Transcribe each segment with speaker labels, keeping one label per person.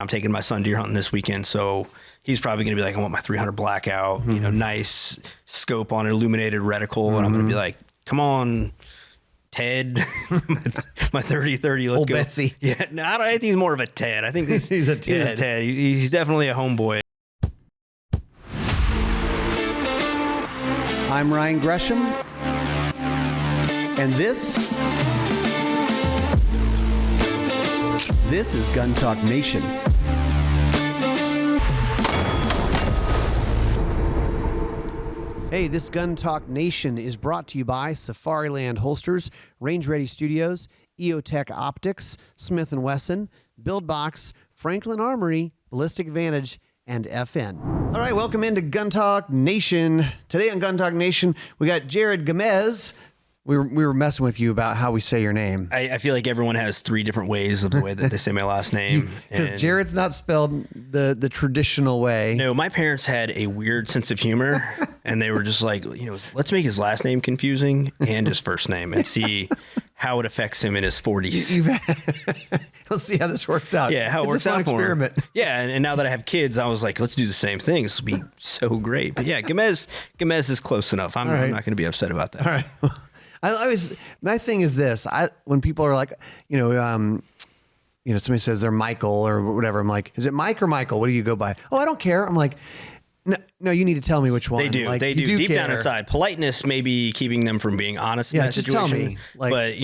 Speaker 1: I'm taking my son deer hunting this weekend, so he's probably going to be like, I want my 300 blackout, you know, nice scope on an illuminated reticle. And I'm going to be like, come on, Ted, my 30-30, let's
Speaker 2: Old
Speaker 1: go.
Speaker 2: Betsy.
Speaker 1: Yeah, no, I think he's more of a Ted. I think
Speaker 2: He's a Ted.
Speaker 1: He's definitely a homeboy.
Speaker 2: I'm Ryan Gresham, and this is Gun Talk Nation. Hey, this Gun Talk Nation is brought to you by Safariland Holsters, Range Ready Studios, EOTECH Optics, Smith & Wesson, BuildBox, Franklin Armory, Ballistic Advantage, and FN. All right, welcome into Gun Talk Nation. Today on Gun Talk Nation, we got Jahred Gamez. We were messing with you about how we say your name.
Speaker 1: I feel like everyone has 3 different ways of the way that they say my last name.
Speaker 2: Because Jahred's not spelled the traditional way.
Speaker 1: No, my parents had a weird sense of humor, and they were just like, you know, let's make his last name confusing and his first name and see how it affects him in his 40s.
Speaker 2: Let's see how this works out.
Speaker 1: Yeah, how it works
Speaker 2: out
Speaker 1: out for
Speaker 2: experiment.
Speaker 1: him. Yeah, and now that I have kids, I was like, let's do the same thing. This will be so great. But yeah, Gamez is close enough. I'm not going to be upset about that.
Speaker 2: All right. My thing is this: when people are like, somebody says they're Michael or whatever, I'm like, is it Mike or Michael? What do you go by? Oh, I don't care. I'm like, no, you need to tell me which one.
Speaker 1: They do.
Speaker 2: Like,
Speaker 1: they do. Deep down inside, politeness may be keeping them from being honest in that
Speaker 2: just
Speaker 1: situation.
Speaker 2: tell me. Like,
Speaker 1: but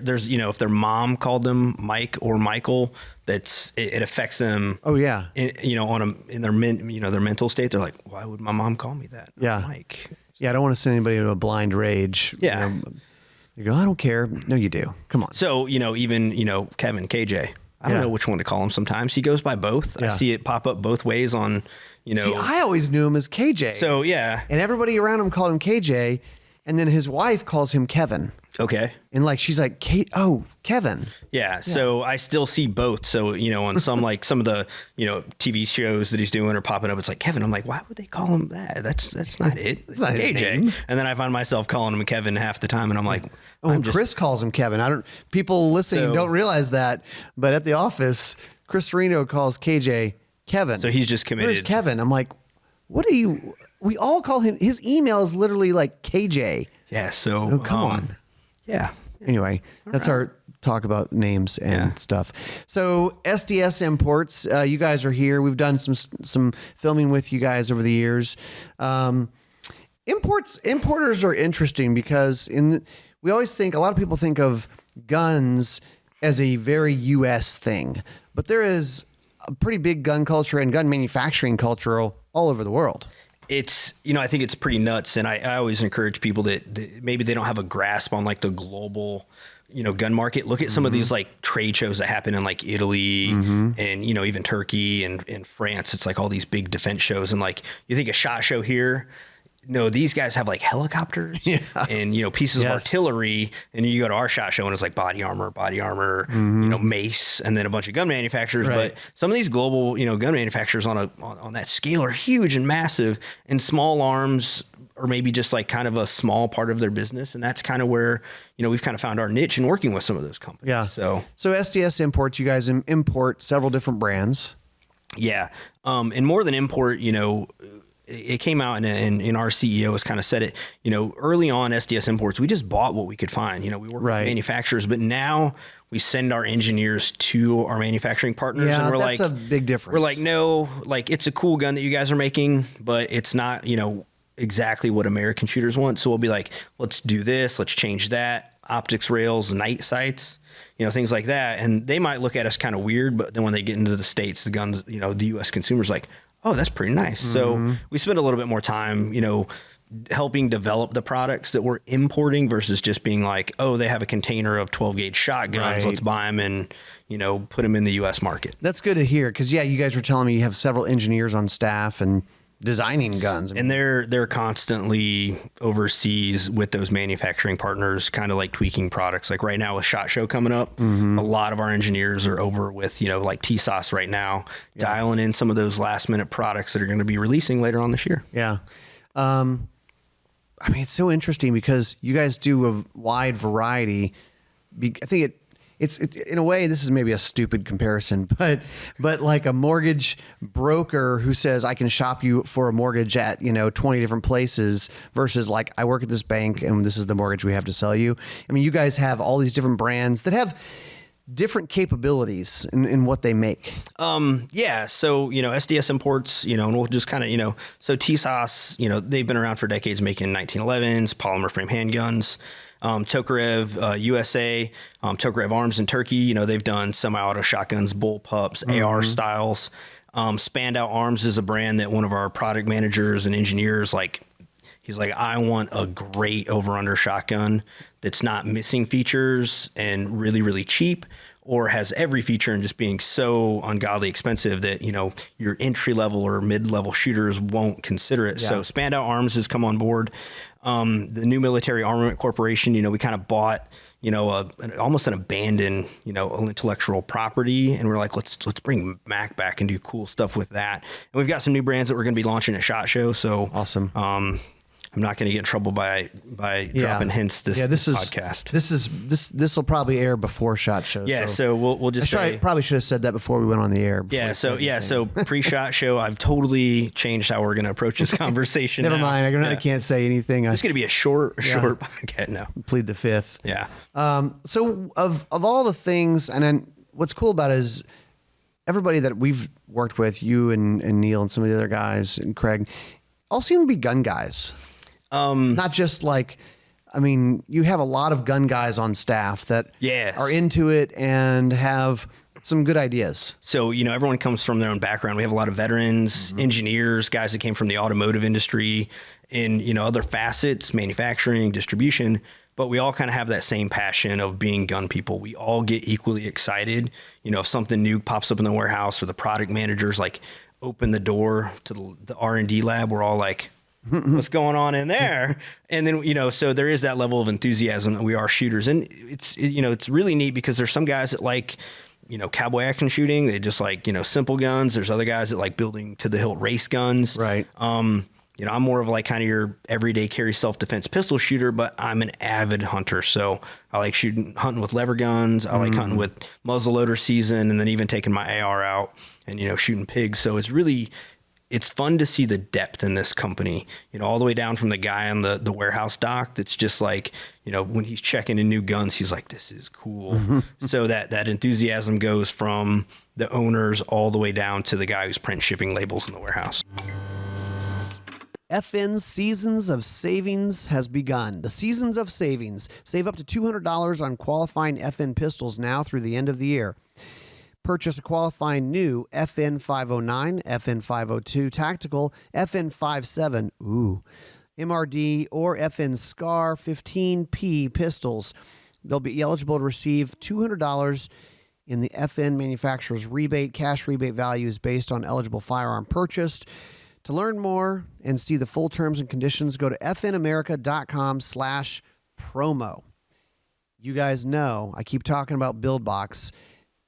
Speaker 1: there's if their mom called them Mike or Michael, it affects them.
Speaker 2: Oh yeah.
Speaker 1: In their mental state, they're like, why would my mom call me that?
Speaker 2: Yeah.
Speaker 1: Mike.
Speaker 2: Yeah, I don't want to send anybody into a blind rage.
Speaker 1: Yeah.
Speaker 2: You go, I don't care. No, you do. Come on.
Speaker 1: So, even Kevin, KJ, I don't know which one to call him sometimes. He goes by both. Yeah. I see it pop up both ways on,
Speaker 2: See, I always knew him as KJ.
Speaker 1: So, yeah.
Speaker 2: And everybody around him called him KJ, and then his wife calls him Kevin.
Speaker 1: Okay.
Speaker 2: And she's like, Kevin.
Speaker 1: Yeah. So I still see both. So, on some some of the, TV shows that he's doing are popping up. It's like Kevin. I'm like, why would they call him that? That's not it.
Speaker 2: It's not
Speaker 1: KJ.
Speaker 2: his name.
Speaker 1: And then I find myself calling him Kevin half the time. And I'm like,
Speaker 2: Chris calls him Kevin. People listening don't realize that. But at the office, Chris Serino calls KJ Kevin.
Speaker 1: So he's just committed.
Speaker 2: Where's Kevin? I'm like, we all call him, his email is literally like KJ.
Speaker 1: Yeah. So
Speaker 2: come on.
Speaker 1: Yeah.
Speaker 2: Anyway, that's our talk about names and stuff. So SDS Imports, you guys are here. We've done some filming with you guys over the years. Importers are interesting because we always think, a lot of people think of guns as a very U.S. thing, but there is a pretty big gun culture and gun manufacturing culture all over the world.
Speaker 1: It's, I think it's pretty nuts. And I always encourage people that maybe they don't have a grasp on the global, gun market. Look at some of these trade shows that happen in Italy and, even Turkey and France. It's all these big defense shows. And you think a SHOT Show here, no, these guys have helicopters and, pieces of artillery. And you go to our SHOT Show and it's body armor, mace, and then a bunch of gun manufacturers.
Speaker 2: Right.
Speaker 1: But some of these global, gun manufacturers on that scale are huge and massive, and small arms or maybe just kind of a small part of their business. And that's kind of where, we've kind of found our niche in working with some of those companies. Yeah. So
Speaker 2: SDS Imports, you guys import several different brands.
Speaker 1: Yeah. And more than import, it came out and our CEO has kind of said it, early on SDS Imports, we just bought what we could find. We work with manufacturers, but now we send our engineers to our manufacturing partners.
Speaker 2: Yeah,
Speaker 1: and we're
Speaker 2: that's a big difference.
Speaker 1: We're like, no, it's a cool gun that you guys are making, but it's not, exactly what American shooters want. So we'll be like, let's do this. Let's change that. Optics rails, night sights, things like that. And they might look at us kind of weird, but then when they get into the States, the guns, the U.S. consumer's like, oh, that's pretty nice. So we spend a little bit more time, helping develop the products that we're importing versus just being like, oh, they have a container of 12 gauge shotguns. Let's buy them and, put them in the U.S. market.
Speaker 2: That's good to hear. Because, you guys were telling me you have several engineers on staff and designing guns.
Speaker 1: And they're constantly overseas with those manufacturing partners, kind of tweaking products. Right now with SHOT Show coming up, a lot of our engineers are over with, Tisas right now, dialing in some of those last minute products that are going to be releasing later on this year.
Speaker 2: Yeah. It's so interesting because you guys do a wide variety. I think it's in a way, this is maybe a stupid comparison, but like a mortgage broker who says I can shop you for a mortgage at 20 different places versus like I work at this bank and this is the mortgage we have to sell you. I mean, you guys have all these different brands that have different capabilities in what they make.
Speaker 1: Yeah. So, SDS Imports, and we'll just kind of, so Tisas, they've been around for decades making 1911s, polymer frame handguns. Tokarev USA, Tokarev Arms in Turkey, they've done semi-auto shotguns, bullpups, AR styles. Spandau Arms is a brand that one of our product managers and engineers, he's like, I want a great over-under shotgun that's not missing features and really, really cheap, or has every feature and just being so ungodly expensive that, your entry-level or mid-level shooters won't consider it. Yeah. So Spandau Arms has come on board. The new military Armament Corporation, we kind of bought, almost an abandoned, intellectual property. And we're like, let's bring Mac back and do cool stuff with that. And we've got some new brands that we're going to be launching at SHOT Show. So
Speaker 2: awesome.
Speaker 1: I'm not going to get in trouble by dropping hints this podcast.
Speaker 2: This will probably air before SHOT Show.
Speaker 1: Yeah, so we'll just
Speaker 2: I probably should have said that before we went on the air.
Speaker 1: So pre-SHOT Show, I've totally changed how we're going to approach this conversation.
Speaker 2: Never mind. I can't say anything.
Speaker 1: It's going to be a short podcast now.
Speaker 2: Plead the fifth.
Speaker 1: Yeah.
Speaker 2: So of all the things, and then what's cool about it is everybody that we've worked with, you and Neil and some of the other guys and Craig, all seem to be gun guys. Not just you have a lot of gun guys on staff that are into it and have some good ideas.
Speaker 1: So, everyone comes from their own background. We have a lot of veterans, engineers, guys that came from the automotive industry in, other facets, manufacturing, distribution, but we all kind of have that same passion of being gun people. We all get equally excited. If something new pops up in the warehouse or the product managers open the door to the R&D lab, we're all like, what's going on in there? And then, so there is that level of enthusiasm that we are shooters. And it's really neat because there's some guys that cowboy action shooting. They just simple guns. There's other guys that like building to the hilt race guns.
Speaker 2: Right.
Speaker 1: I'm more of kind of your everyday carry self-defense pistol shooter, but I'm an avid hunter. So I like hunting with lever guns. I like hunting with muzzleloader season, and then even taking my AR out and, shooting pigs. So it's fun to see the depth in this company, all the way down from the guy on the warehouse dock. That's just when he's checking in new guns, he's like, this is cool. So that enthusiasm goes from the owners all the way down to the guy who's print shipping labels in the warehouse.
Speaker 2: FN's Seasons of Savings has begun. The Seasons of Savings. Save up to $200 on qualifying FN pistols now through the end of the year. Purchase a qualifying new FN 509, FN 502 Tactical, FN 57, MRD, or FN SCAR 15P pistols. They'll be eligible to receive $200 in the FN manufacturer's rebate. Cash rebate value is based on eligible firearm purchased. To learn more and see the full terms and conditions, go to fnamerica.com/promo. You guys know I keep talking about BuildBox.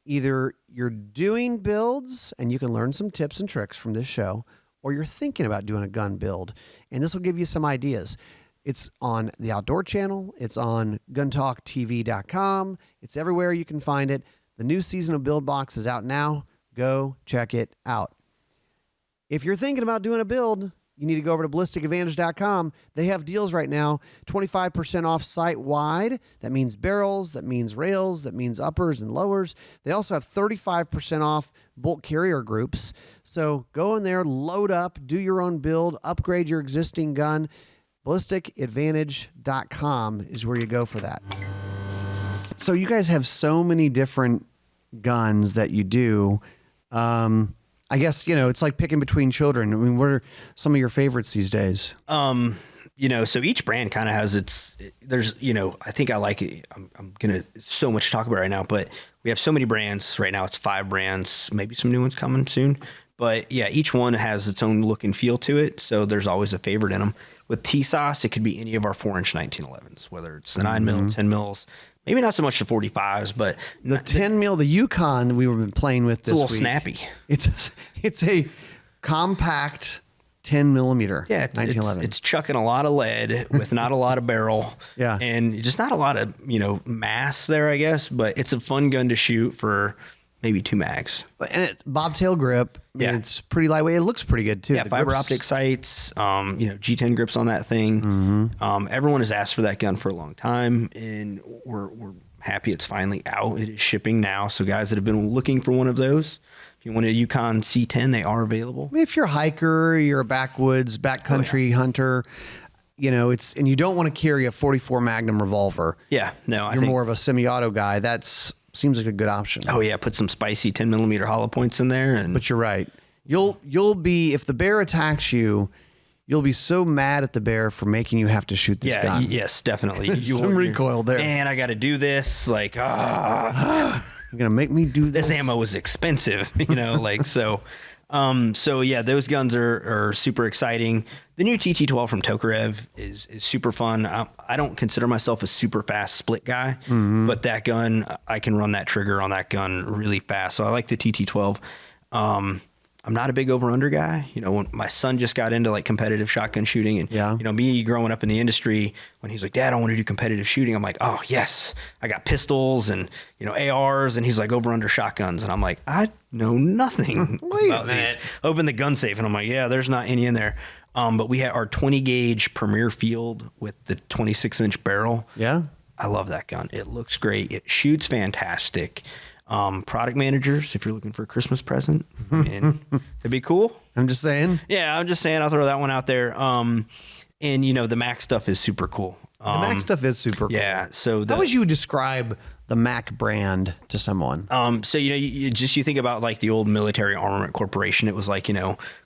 Speaker 2: Either you're doing builds and you can learn some tips and tricks from this show, or you're thinking about doing a gun build, and this will give you some ideas. It's on the Outdoor Channel. It's on guntalktv.com. It's everywhere you can find it. The new season of BuildBox is out now. Go check it out. If you're thinking about doing a build, you need to go over to ballisticadvantage.com. They have deals right now, 25% off site-wide. That means barrels, that means rails, that means uppers and lowers. They also have 35% off bolt carrier groups. So go in there, load up, do your own build, upgrade your existing gun. Ballisticadvantage.com is where you go for that. So you guys have so many different guns that you do. I guess, it's like picking between children. I mean, what are some of your favorites these days?
Speaker 1: So each brand kind of has there's, I think I like it. I'm going to, so much to talk about right now, but we have so many brands right now. It's 5 brands, maybe some new ones coming soon. But yeah, each one has its own look and feel to it. So there's always a favorite in them. With Tisas, it could be any of our 4-inch 1911s, whether it's the 9 mil, 10 mils, maybe not so much the 45s, but
Speaker 2: the 10 mil, the Yukon we were playing with this week.
Speaker 1: It's a little snappy.
Speaker 2: It's a compact 10 millimeter.
Speaker 1: Yeah,
Speaker 2: 1911.
Speaker 1: it's chucking a lot of lead with not a lot of barrel.
Speaker 2: Yeah.
Speaker 1: And just not a lot of, mass there, I guess. But it's a fun gun to shoot for maybe 2 mags.
Speaker 2: And it's bobtail grip. I mean,
Speaker 1: Yeah.
Speaker 2: it's pretty lightweight. It looks pretty good too.
Speaker 1: Yeah,
Speaker 2: The
Speaker 1: fiber
Speaker 2: grips-
Speaker 1: optic sights, G10 grips on that thing. Everyone has asked for that gun for a long time, and we're happy it's finally out. It is shipping now. So guys that have been looking for one of those, if you want a Yukon C10, they are available.
Speaker 2: I mean, if you're a hiker, you're a backwoods, backcountry hunter, and you don't want to carry a 44 Magnum revolver.
Speaker 1: Yeah, no, I
Speaker 2: You're
Speaker 1: think
Speaker 2: more of a semi-auto guy. Seems like a good option.
Speaker 1: Oh yeah, put some spicy 10 millimeter hollow points in there, and
Speaker 2: But you're right. You'll be, if the bear attacks you, you'll be so mad at the bear for making you have to shoot this gun.
Speaker 1: Yes, definitely.
Speaker 2: Some recoil there.
Speaker 1: Man, I got to do this. Like,
Speaker 2: You're gonna make me do this.
Speaker 1: this ammo is expensive, so. So yeah, those guns are super exciting. The new TT12 from Tokarev is super fun. I don't consider myself a super fast split guy, but that gun, I can run that trigger on that gun really fast. So I like the TT12. I'm not a big over-under guy. When my son just got into like competitive shotgun shooting, and me growing up in the industry, when he's like, "Dad, I want to do competitive shooting," I'm like, "Oh yes, I got pistols and ARs," and he's like, "Over-under shotguns," and I'm like, "I know nothing about these." Open the gun safe, and I'm like, "Yeah, there's not any in there." But we had our 20 gauge Premier Field with the 26-inch barrel.
Speaker 2: Yeah,
Speaker 1: I love that gun. It looks great. It shoots fantastic. Product managers, if you're looking for a Christmas present, and it'd be cool.
Speaker 2: I'm just saying.
Speaker 1: Yeah, I'm just saying. I'll throw that one out there. And the Mac stuff is super cool.
Speaker 2: The Mac stuff is super cool.
Speaker 1: Yeah. So
Speaker 2: how would you describe the Mac brand to someone?
Speaker 1: So you think about like the old military Armament Corporation. It was like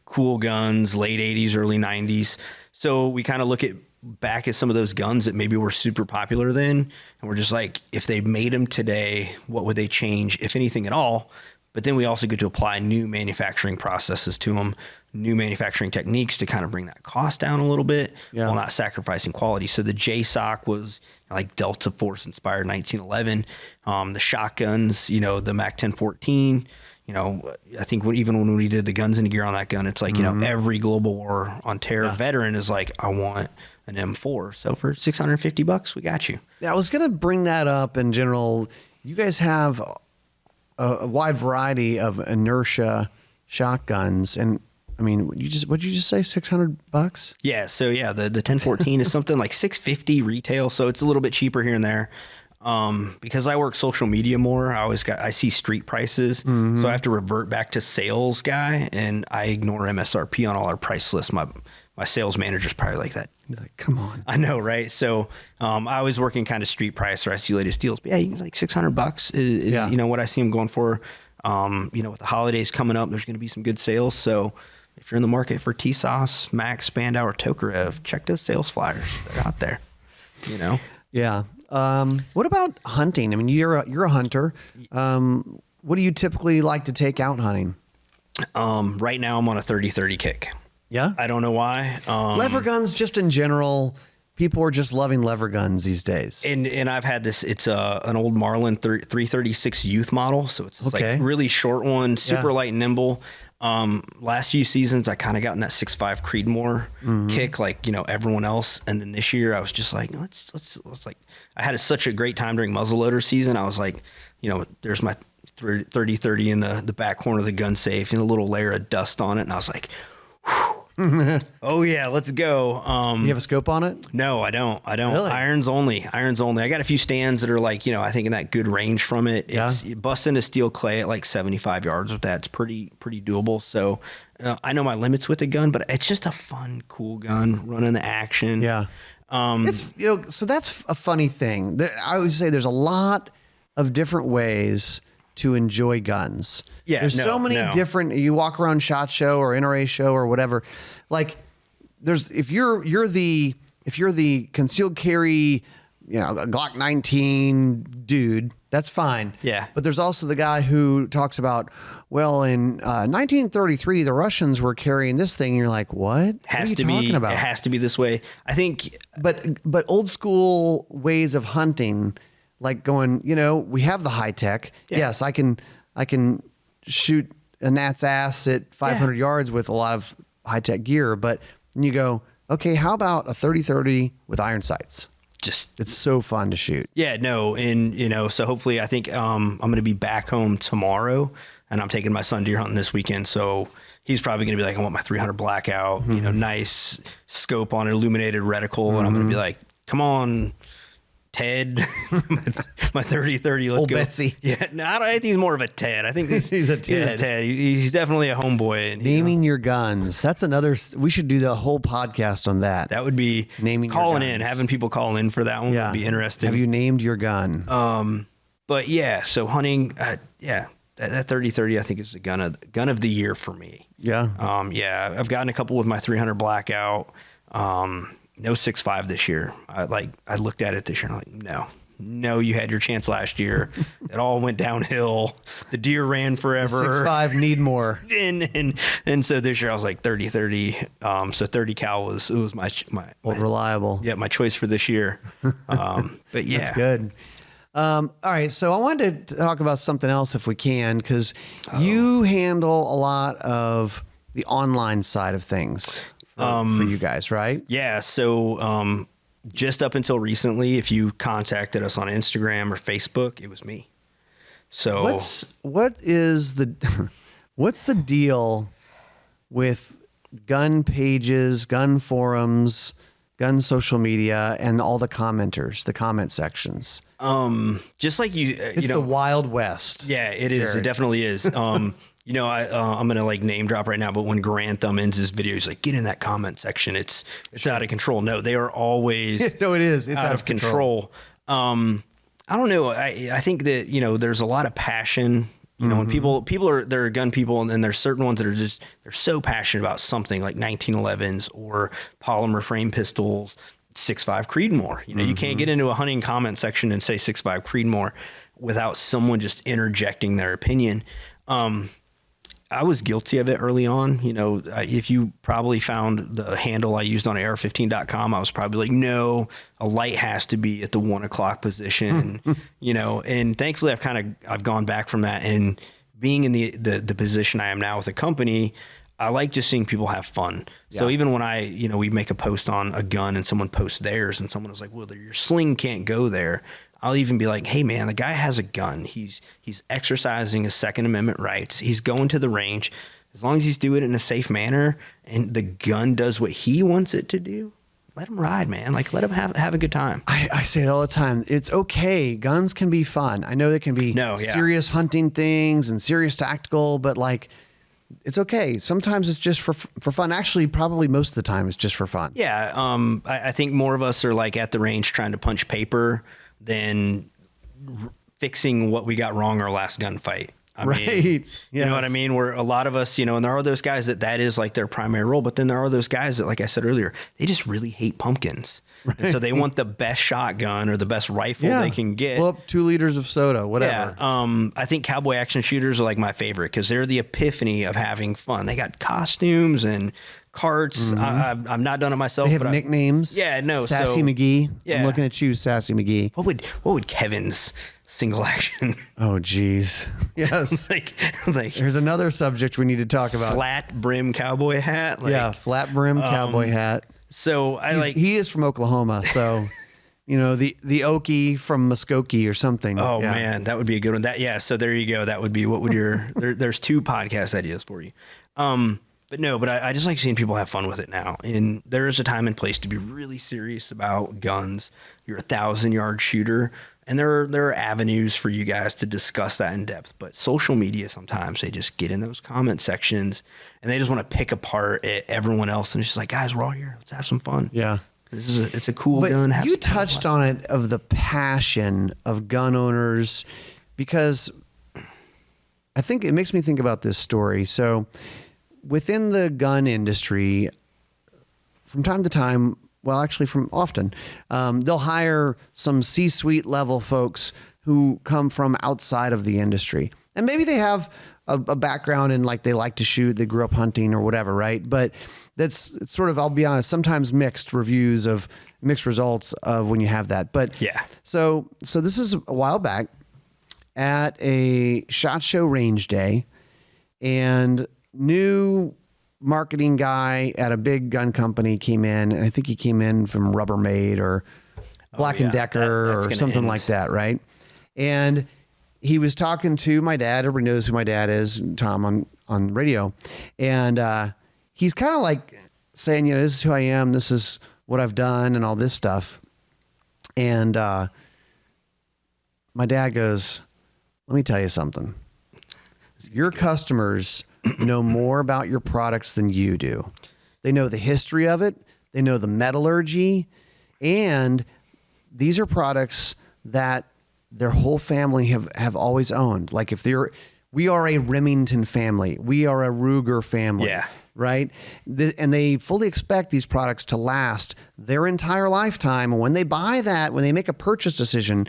Speaker 1: cool guns, late 80s, early 90s. So we kind of look back at some of those guns that maybe were super popular then, and we're just like, if they made them today, what would they change, if anything at all? But then we also get to apply new manufacturing processes to them, new manufacturing techniques to kind of bring that cost down a little bit while not sacrificing quality. So the JSOC was like Delta Force inspired 1911. The shotguns, the Mac 1014. I think even when we did the guns and gear on that gun, it's like, every global war on terror veteran is like, I want an M4. So for $650, we got you.
Speaker 2: Yeah, I was going to bring that up in general. You guys have a wide variety of inertia shotguns. And I mean, what'd you just say? $600?
Speaker 1: Yeah. So yeah, the 1014 is something like $650 retail. So it's a little bit cheaper here and there. Because I work social media more, I see street prices. So I have to revert back to sales guy, and I ignore MSRP on all our price lists. My sales manager's probably like that.
Speaker 2: He's like, come on.
Speaker 1: I know, right? So I was working kind of street price, or I see latest deals. But yeah, like $600 is what I see them going for. With the holidays coming up, there's going to be some good sales. So if you're in the market for Tisas, Mac, Spandau, or Tokarev, check those sales flyers. They're out there.
Speaker 2: Yeah. What about hunting? I mean, you're a hunter. What do you typically like to take out hunting?
Speaker 1: Right now I'm on a 30-30 kick.
Speaker 2: Yeah.
Speaker 1: I don't know why.
Speaker 2: Lever guns, just in general, people are just loving lever guns these days.
Speaker 1: And I've had this. It's an old Marlin 336 youth model, so it's like really short one, super light and nimble. Last few seasons, I kind of got in that 6.5 Creedmoor kick, like everyone else. And then this year, I was just like, let's like. I had such a great time during muzzleloader season. I was like, there's my 30-30 in the back corner of the gun safe, and a little layer of dust on it, and I was like, oh yeah, let's go.
Speaker 2: You have a scope on it?
Speaker 1: No, I don't.
Speaker 2: Really?
Speaker 1: Irons only. I got a few stands that are like, I think in that good range from it. It's bust into steel clay at like 75 yards with that. It's pretty doable. So I know my limits with the gun, but it's just a fun, cool gun, running the action.
Speaker 2: Yeah. It's, so that's a funny thing. I always say there's a lot of different ways to enjoy guns.
Speaker 1: Yeah,
Speaker 2: there's so many different. You walk around SHOT Show or NRA Show or whatever. Like, there's if you're the concealed carry, a Glock 19 dude, that's fine.
Speaker 1: Yeah.
Speaker 2: But there's also the guy who talks about, well, in 1933, the Russians were carrying this thing. And you're like, what? It has to
Speaker 1: be this way. I think.
Speaker 2: But old school ways of hunting. Like going, we have the high tech. Yeah. Yes, I can shoot a gnat's ass at 500 yards with a lot of high-tech gear, but you go, okay, how about a 30-30 with iron sights? It's so fun to shoot.
Speaker 1: Yeah, no. And, so hopefully I think I'm going to be back home tomorrow, and I'm taking my son deer hunting this weekend. So he's probably going to be like, I want my 300 blackout, nice scope on it, illuminated reticle. And I'm going to be like, come on, Ted, my 30-30, let's
Speaker 2: Old
Speaker 1: go.
Speaker 2: Betsy.
Speaker 1: Yeah, no, I think he's more of a Ted. I think
Speaker 2: he's a Ted.
Speaker 1: He's definitely a homeboy. And,
Speaker 2: naming your guns. That's another, we should do the whole podcast on that.
Speaker 1: That would be
Speaker 2: naming
Speaker 1: calling in, having people call in for that one would be interesting.
Speaker 2: Have you named your gun?
Speaker 1: But yeah, so hunting, that 30-30, I think is the gun of the year for me.
Speaker 2: Yeah.
Speaker 1: I've gotten a couple with my 300 blackout. No 6.5 this year. I looked at it this year and I'm like, no, you had your chance last year. It all went downhill. The deer ran forever.
Speaker 2: 6.5 need more.
Speaker 1: And so this year I was like 30-30. So 30 cal was my
Speaker 2: reliable.
Speaker 1: Yeah, my choice for this year. But yeah,
Speaker 2: that's good. All right, so I wanted to talk about something else if we can, because you handle a lot of the online side of things for you guys, right?
Speaker 1: Yeah. So just up until recently, if you contacted us on Instagram or Facebook, it was me. So
Speaker 2: what's the deal with gun pages, gun forums, gun social media, and all the commenters, the comment sections?
Speaker 1: Just like
Speaker 2: it's the Wild West.
Speaker 1: Yeah, it is.
Speaker 2: Jahred.
Speaker 1: It definitely is. I'm gonna like name drop right now, but when Grantham ends his video, he's like, get in that comment section. It's out of control. No, they are always
Speaker 2: no, it is. It's
Speaker 1: out of control. I don't know. I think that, there's a lot of passion, when they're gun people, and then there's certain ones that are they're so passionate about something like 1911s or polymer frame pistols, 6.5 Creedmoor. You can't get into a hunting comment section and say 6.5 Creedmoor without someone just interjecting their opinion. I was guilty of it early on. If you probably found the handle I used on AR15.com, I was probably like, no, a light has to be at the 1 o'clock position, and thankfully I've gone back from that, and being in the position I am now with the company, I like just seeing people have fun. Yeah. So even when we make a post on a gun and someone posts theirs and someone was like, well, your sling can't go there, I'll even be like, hey man, the guy has a gun. He's exercising his Second Amendment rights. He's going to the range. As long as he's doing it in a safe manner and the gun does what he wants it to do, let him ride, man. Like, let him have a good time.
Speaker 2: I say it all the time. It's okay. Guns can be fun. I know they can be serious hunting things and serious tactical, but like, it's okay. Sometimes it's just for fun. Actually, probably most of the time it's just for fun.
Speaker 1: Yeah. I think more of us are like at the range trying to punch paper than fixing what we got wrong our last gunfight. I mean, you know what I mean? Where a lot of us, and there are those guys that is like their primary role, but then there are those guys that, like I said earlier, they just really hate pumpkins. Right. And so they want the best shotgun or the best rifle they can get.
Speaker 2: Pull up 2 liters of soda, whatever.
Speaker 1: Yeah. I think cowboy action shooters are like my favorite because they're the epiphany of having fun. They got costumes and carts. Mm-hmm. I'm not done it myself.
Speaker 2: They have nicknames.
Speaker 1: Yeah, no.
Speaker 2: Sassy McGee. Yeah. I'm looking at you, Sassy McGee.
Speaker 1: What would Kevin's single action?
Speaker 2: Oh, geez. Yes.
Speaker 1: like
Speaker 2: there's another subject we need to talk about.
Speaker 1: Flat brim cowboy hat.
Speaker 2: Flat brim cowboy hat.
Speaker 1: So
Speaker 2: he is from Oklahoma. So, the Okie from Muskogee or something.
Speaker 1: Oh man, that would be a good one. So there you go. That would be, what would there's 2 podcast ideas for you. But I just like seeing people have fun with it now. And there is a time and place to be really serious about guns. You're a 1,000-yard shooter, and there are avenues for you guys to discuss that in depth. But social media, sometimes they just get in those comment sections and they just want to pick apart everyone else. And it's just like, guys, we're all here. Let's have some fun.
Speaker 2: Yeah.
Speaker 1: It's a cool gun.
Speaker 2: You touched on it, of the passion of gun owners, because I think it makes me think about this story. So within the gun industry, from time to time, well, actually from often, they'll hire some C-suite level folks who come from outside of the industry. And maybe they have a background in, like, they like to shoot, they grew up hunting or whatever, right? But it's sort of, I'll be honest, sometimes mixed results of when you have that. But
Speaker 1: yeah.
Speaker 2: So this is a while back at a SHOT Show range day, and new marketing guy at a big gun company came in, and I think he came in from Rubbermaid or Black & Decker or something like that, right? And he was talking to my dad. Everybody knows who my dad is, Tom, on radio. And he's kind of like saying, this is who I am. This is what I've done and all this stuff. And my dad goes, let me tell you something. Your customers know more about your products than you do. They know the history of it. They know the metallurgy. And these are products that their whole family have always owned. Like we are a Remington family. We are a Ruger family.
Speaker 1: Yeah.
Speaker 2: Right? And they fully expect these products to last their entire lifetime. And when they buy that, when they make a purchase decision,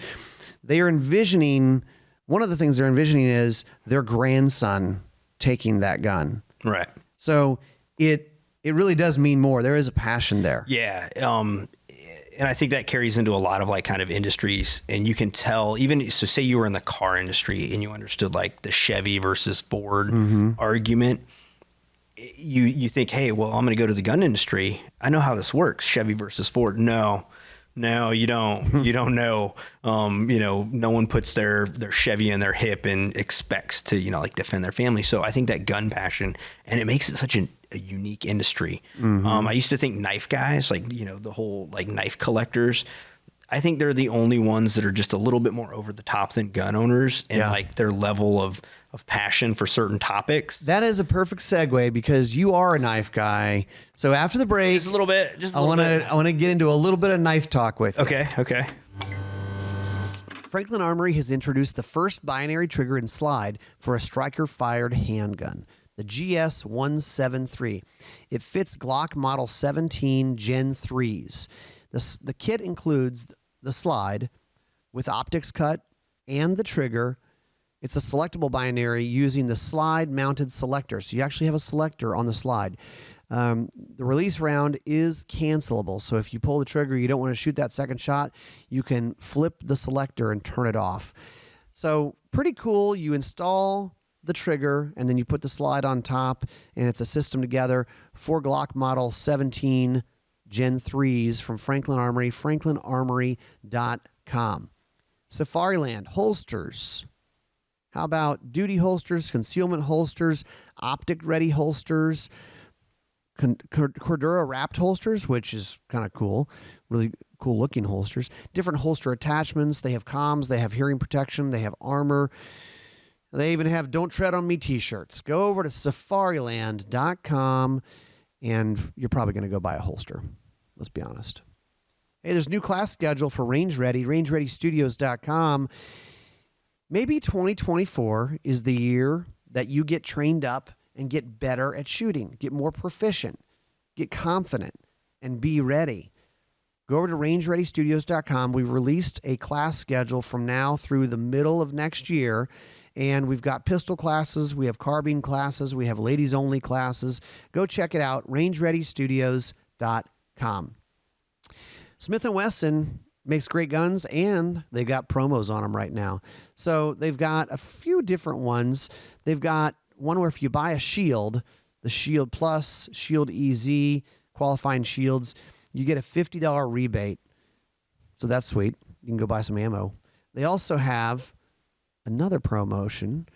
Speaker 2: they are envisioning, one of the things they're envisioning is their grandson taking that gun.
Speaker 1: Right.
Speaker 2: So it really does mean more. There is a passion there.
Speaker 1: Yeah. And I think that carries into a lot of like kind of industries, and you can tell even, so say you were in the car industry and you understood like the Chevy versus Ford argument. You think, hey, well, I'm going to go to the gun industry. I know how this works. Chevy versus Ford. No, you don't. You don't know. No one puts their Chevy in their hip and expects to, like defend their family. So I think that gun passion, and it makes it such a unique industry. I used to think knife guys, like, the whole like knife collectors, I think they're the only ones that are just a little bit more over the top than gun owners and like their level of passion for certain topics.
Speaker 2: That is a perfect segue because you are a knife guy. So after the break,
Speaker 1: just a little bit. I
Speaker 2: want to get into a little bit of knife talk with you.
Speaker 1: Okay.
Speaker 2: Franklin Armory has introduced the first binary trigger and slide for a striker-fired handgun, the GS173. It fits Glock Model 17 Gen 3s. The kit includes the slide with optics cut and the trigger. It's a selectable binary using the slide-mounted selector. So you actually have a selector on the slide. The release round is cancelable. So if you pull the trigger, you don't want to shoot that second shot, you can flip the selector and turn it off. So pretty cool. You install the trigger and then you put the slide on top, and it's a system together for Glock Model 17 Gen 3s from Franklin Armory, franklinarmory.com. Safariland holsters. How about duty holsters, concealment holsters, optic-ready holsters, Cordura wrapped holsters, which is kind of cool, really cool-looking holsters, different holster attachments. They have comms, they have hearing protection, they have armor. They even have Don't Tread on Me t-shirts. Go over to safariland.com, and you're probably going to go buy a holster. Let's be honest. Hey, there's a new class schedule for Range Ready, rangereadystudios.com. Maybe 2024 is the year that you get trained up and get better at shooting, get more proficient, get confident, and be ready. Go over to rangereadystudios.com. We've released a class schedule from now through the middle of next year, and we've got pistol classes, we have carbine classes, we have ladies-only classes. Go check it out, rangereadystudios.com. Smith & Wesson makes great guns, and they've got promos on them right now. So they've got a few different ones. They've got one where if you buy a shield, the Shield Plus, Shield EZ, qualifying shields, you get a $50 rebate. So that's sweet. You can go buy some ammo. They also have another promotion.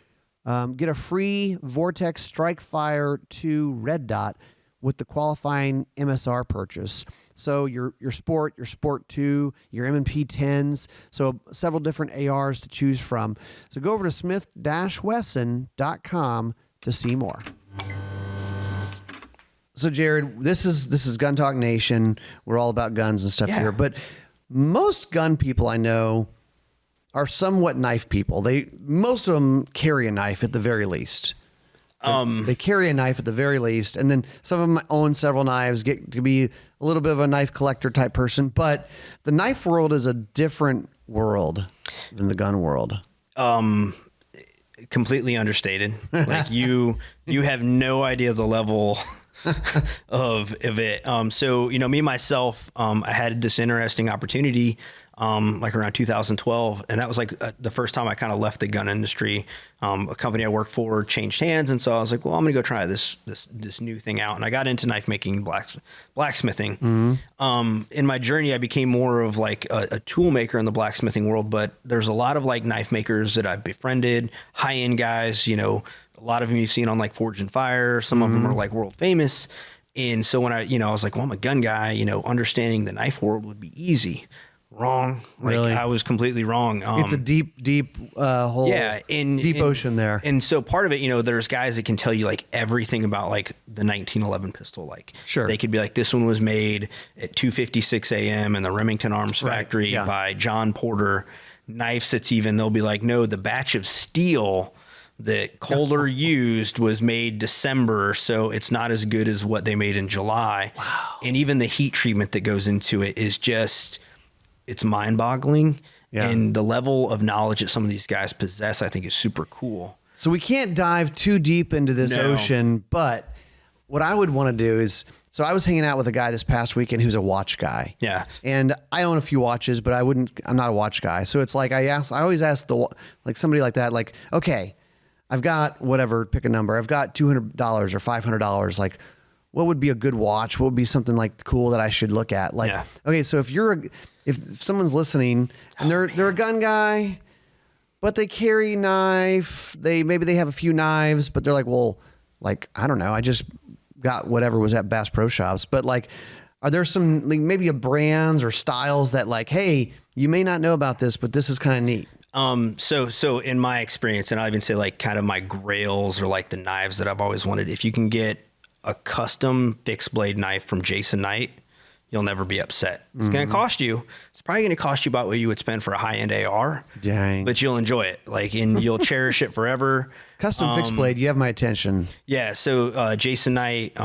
Speaker 2: Get a free Vortex Strike Fire 2 Red Dot with the qualifying MSR purchase. So your Sport 2, your M&P 10s, so several different ARs to choose from. So go over to smith-wesson.com to see more. So Jahred, this is Gun Talk Nation. We're all about guns and stuff here, but most gun people I know are somewhat knife people. Most of them carry a knife at the very least. They carry a knife at the very least, and then some of them own several knives, get to be a little bit of a knife collector type person. But the knife world is a different world than the gun world.
Speaker 1: Completely understated. Like you have no idea the level of it. So me myself, I had this interesting opportunity. like around 2012. And that was like the first time I kind of left the gun industry. A company I worked for changed hands. And so I was like, well, I'm going to go try this new thing out. And I got into knife making, blacksmithing. In my journey, I became more of like a tool maker in the blacksmithing world, but there's a lot of like knife makers that I've befriended, high-end guys, you know, a lot of them you've seen on like Forged and Fire. Some of them are like world famous. And so when I was like, well, I'm a gun guy, you know, understanding the knife world would be easy. Wrong. Like,
Speaker 2: really?
Speaker 1: I was completely wrong.
Speaker 2: It's a deep hole.
Speaker 1: Yeah.
Speaker 2: Deep ocean there.
Speaker 1: And so part of it, you know, there's guys that can tell you like everything about like the 1911 pistol. Like,
Speaker 2: sure,
Speaker 1: they could be like, this one was made at 2:56 a.m. in the Remington Arms factory by John Porter. Knife sits even, they'll be like, no, the batch of steel that Kohler used was made December, so it's not as good as what they made in July.
Speaker 2: Wow.
Speaker 1: And even the heat treatment that goes into it is just, it's mind-boggling. Yeah. And the level of knowledge that some of these guys possess, I think, is super cool.
Speaker 2: So we can't dive too deep into this ocean, but what I would want to do is, so I was hanging out with a guy this past weekend who's a watch guy.
Speaker 1: Yeah.
Speaker 2: And I own a few watches, but I'm not a watch guy. So it's like, I always ask somebody like that, like, okay, I've got whatever, pick a number. I've got $200 or $500. Like, what would be a good watch? What would be something like cool that I should look at? Like, okay, so if someone's listening and they're a gun guy, but they carry knife, maybe they have a few knives, but they're like, well, like, I don't know, I just got whatever was at Bass Pro Shops. But like, are there some like maybe a brands or styles that like, hey, you may not know about this, but this is kind of neat?
Speaker 1: So in my experience, and I even say like kind of my grails or like the knives that I've always wanted, if you can get a custom fixed blade knife from Jason Knight, you'll never be upset. It's going to cost you. It's probably going to cost you about what you would spend for a high-end AR.
Speaker 2: Dang.
Speaker 1: But you'll enjoy it. Like, and you'll cherish it forever.
Speaker 2: Custom fixed blade, you have my attention.
Speaker 1: Yeah. So, Jason Knight,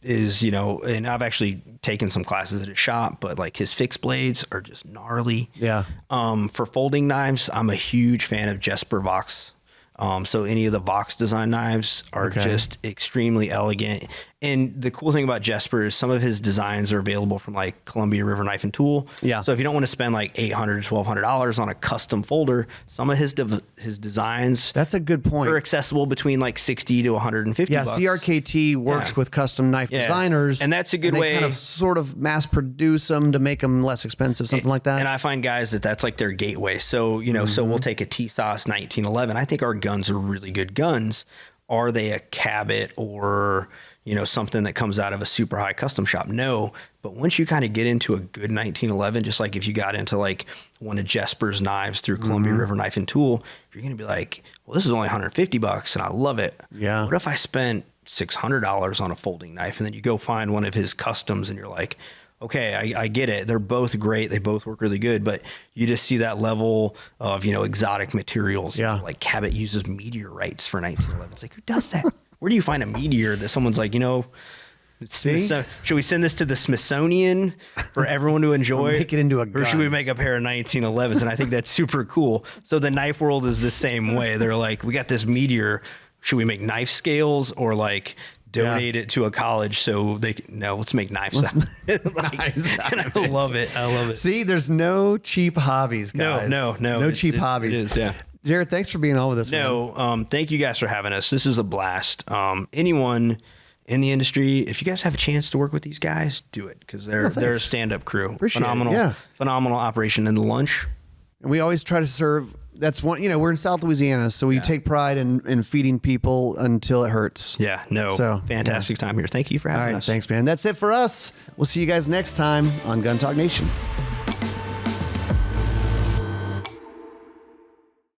Speaker 1: is, you know, and I've actually taken some classes at his shop, but like his fixed blades are just gnarly.
Speaker 2: Yeah.
Speaker 1: For folding knives, I'm a huge fan of Jesper Vox. So any of the Vox design knives are just extremely elegant. And the cool thing about Jesper is some of his designs are available from like Columbia River Knife and Tool.
Speaker 2: Yeah.
Speaker 1: So if you don't want to spend like $800 to $1,200 on a custom folder, some of his designs,
Speaker 2: that's a good point,
Speaker 1: are accessible between like $60 to $150.
Speaker 2: Yeah. CRKT works with custom knife designers,
Speaker 1: and that's a good way.
Speaker 2: They kind of sort of mass produce them to make them less expensive, something like that.
Speaker 1: And I find guys that's like their gateway. So, you know, so we'll take a Tisas 1911. I think our guns are really good guns. Are they a Cabot or, you know, something that comes out of a super high custom shop? No. But once you kind of get into a good 1911, just like if you got into like one of Jesper's knives through Columbia River Knife and Tool, you're going to be like, well, this is only $150 and I love it.
Speaker 2: Yeah.
Speaker 1: What if I spent $600 on a folding knife and then you go find one of his customs and you're like, okay, I get it. They're both great. They both work really good, but you just see that level of, you know, exotic materials.
Speaker 2: Yeah.
Speaker 1: You know, like Cabot uses meteorites for 1911. It's like, who does that? Where do you find a meteor that someone's like, you know, should we send this to the Smithsonian for everyone to enjoy?
Speaker 2: Make it into a gun.
Speaker 1: Or should we make a pair of 1911s? And I think that's super cool. So the knife world is the same way. They're like, we got this meteor. Should we make knife scales or like donate it to a college so they can, no, let's make knives.
Speaker 2: Knives
Speaker 1: and I love it. I love it.
Speaker 2: See, there's no cheap hobbies, guys.
Speaker 1: No
Speaker 2: cheap hobbies.
Speaker 1: It is, yeah.
Speaker 2: Jahred, thanks for being on with us.
Speaker 1: No, thank you guys for having us. This is a blast. Anyone in the industry, if you guys have a chance to work with these guys, do it because they're a stand-up crew.
Speaker 2: Appreciate
Speaker 1: phenomenal operation in the lunch.
Speaker 2: And we always try to serve. That's one, you know, we're in South Louisiana, so we take pride in feeding people until it hurts.
Speaker 1: Yeah, so fantastic time here. Thank you for having us.
Speaker 2: Thanks, man. That's it for us. We'll see you guys next time on Gun Talk Nation.